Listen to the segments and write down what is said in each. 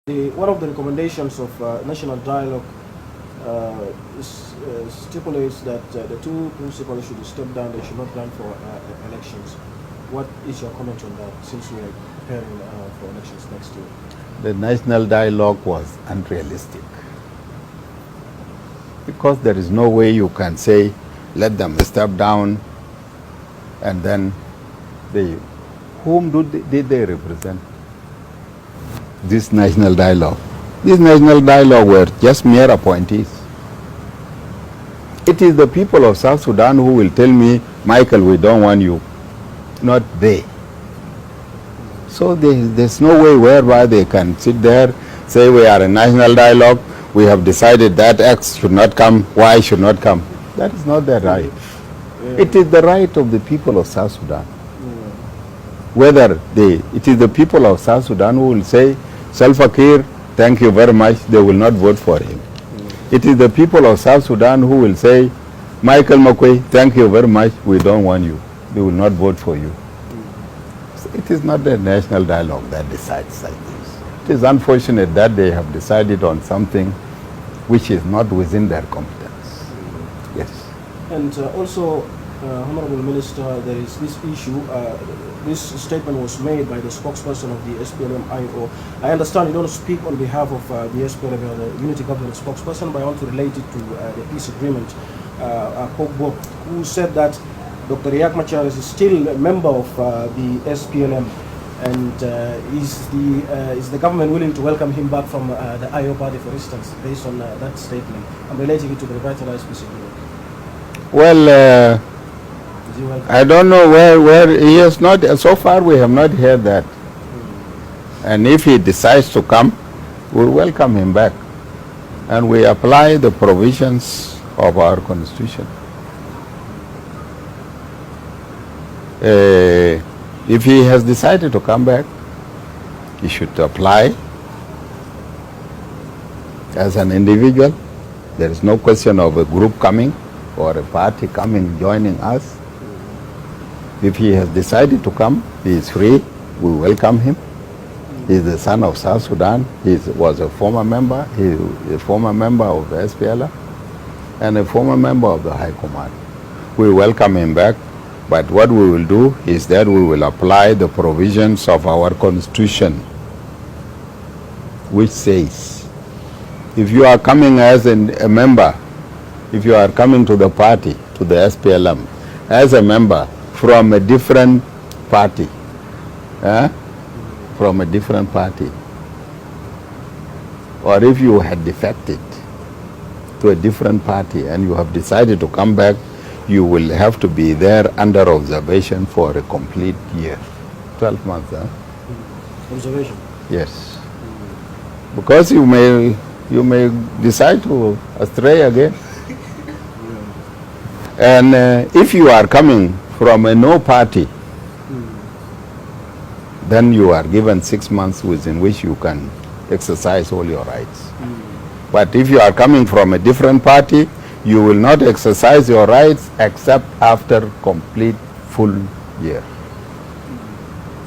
One of the recommendations of national dialogue stipulates that the two principals should step down, they should not run for elections. What is your comment on that, since we are preparing for elections next year? The national dialogue was unrealistic, because there is no way you can say, let them step down, and then whom did they represent? This national dialogue. This national dialogue were just mere appointees. It is the people of South Sudan who will tell me, Michael, we don't want you, not they. So there's no way whereby they can sit there, say we are a national dialogue, we have decided that X should not come, Y should not come. That is not their right. It is the right of the people of South Sudan. Whether it is the people of South Sudan who will say, Salva Kiir, thank you very much, they will not vote for him. It is the people of South Sudan who will say, Michael Makuei, thank you very much, we don't want you. They will not vote for you. So it is not the national dialogue that decides like this. It is unfortunate that they have decided on something which is not within their competence. Yes. And also, Honorable Minister, there is this issue. This statement was made by the spokesperson of the SPLM-IO. I understand you don't speak on behalf of the SPLM or the Unity Government spokesperson, but I want to relate it to the peace agreement. Pogbo, who said that Dr. Riek Machar is still a member of the SPLM, and is the government willing to welcome him back from the IO party, for instance, based on that statement? I'm relating it to the revitalized peace agreement. Well, I don't know where he has not, so far we have not heard that. And if he decides to come, we welcome him back. And we apply the provisions of our constitution. If he has decided to come back, he should apply as an individual. There is no question of a group coming or a party coming, joining us. If he has decided to come, he is free. We welcome him. He is the son of South Sudan. He was a former member. He is a former member of the SPLA and a former member of the High Command. We welcome him back. But what we will do is that we will apply the provisions of our constitution, which says, if you are coming as a member, if you are coming to the party, to the SPLM, as a member from a different party, from a different party, or if you had defected to a different party and you have decided to come back, you will have to be there under observation for a complete year. 12 months, Observation? Yes. Because you may decide to stray again. And if you are coming from a no party, then you are given 6 months within which you can exercise all your rights. But if you are coming from a different party, you will not exercise your rights except after complete full year.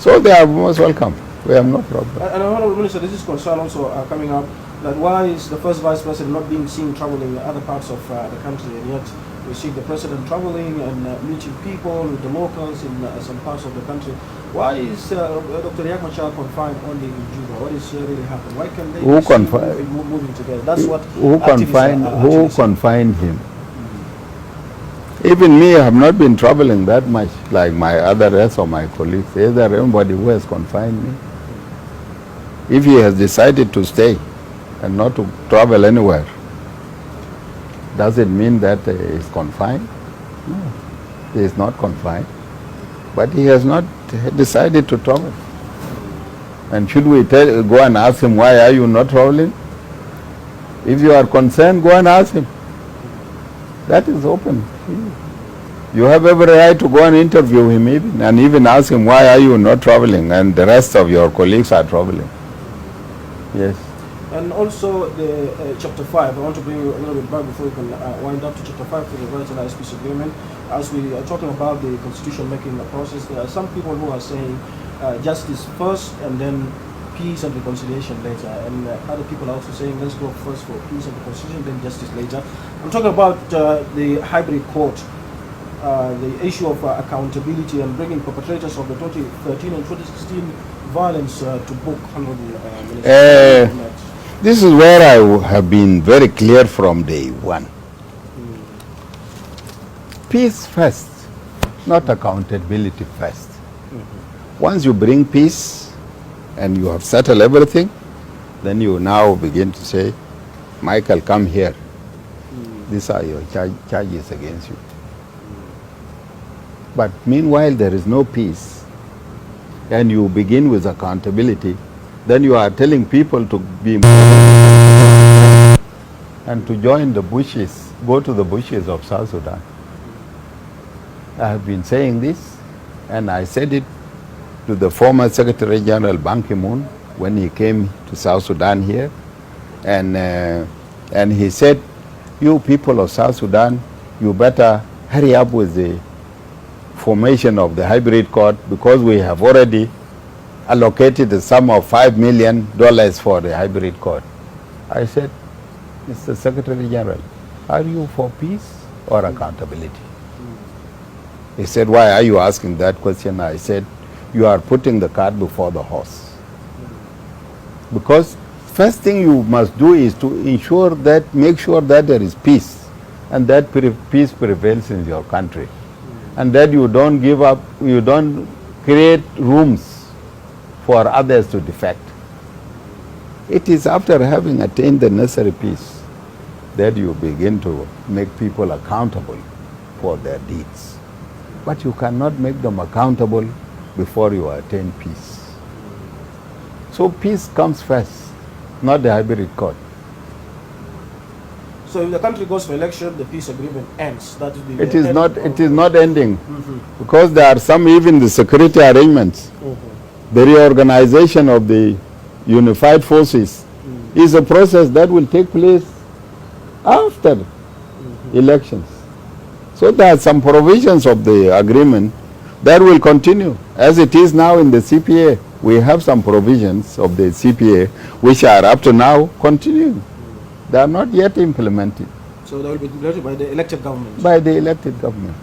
So they are most welcome. We have no problem. And Honorable Minister, this is concern also coming up, that why is the first Vice President not being seen traveling in other parts of the country, and yet we see the President traveling and meeting people with the locals in some parts of the country. Why is Dr. Riek Machar confined only in Juba? What is really happening? Why can they moving together? That's what who confined him? Even me, I have not been traveling that much like my rest of my colleagues. Is there anybody who has confined me? If he has decided to stay and not to travel anywhere, does it mean that he is confined? No, he is not confined. But he has not decided to travel. And should we go and ask him, why are you not traveling? If you are concerned, go and ask him. That is open. You have every right to go and interview him and even ask him, why are you not traveling? And the rest of your colleagues are traveling. Yes. And also the Chapter 5, I want to bring you a little bit back before we can wind up to Chapter 5 for the revitalized peace agreement. As we are talking about the constitution making process, there are some people who are saying justice first and then peace and reconciliation later, and other people are also saying let's go first for peace and reconciliation, then justice later. I'm talking about the hybrid court, the issue of accountability and bringing perpetrators of the 2013 and 2016 violence to book. Honorable Minister. This is where I have been very clear from day one. Peace first, not accountability first. Once you bring peace and you have settled everything, then you now begin to say, Michael, come here. These are your charges against you. But meanwhile, there is no peace, and you begin with accountability, then you are telling people to be and to join the bushes, go to the bushes of South Sudan. I have been saying this, and I said it to the former Secretary General Ban Ki-moon when he came to South Sudan here, and he said, you people of South Sudan, you better hurry up with the formation of the hybrid court, because we have already allocated a sum of $5 million for the hybrid court. I said, Mr. Secretary General, are you for peace or accountability? He said, why are you asking that question? I said, you are putting the cart before the horse. Because first thing you must do is to ensure that, make sure that there is peace, and that peace prevails in your country. And that you don't give up, you don't create rooms for others to defect. It is after having attained the necessary peace that you begin to make people accountable for their deeds. But you cannot make them accountable before you attain peace. So peace comes first, not the hybrid court. So if the country goes for election, the peace agreement ends. That will be it is not ending, because there are some, even the security arrangements, the reorganization of the unified forces is a process that will take place after elections. So there are some provisions of the agreement that will continue. As it is now in the CPA, we have some provisions of the CPA which are up to now continuing. They are not yet implemented. So they will be implemented by the elected government? By the elected government.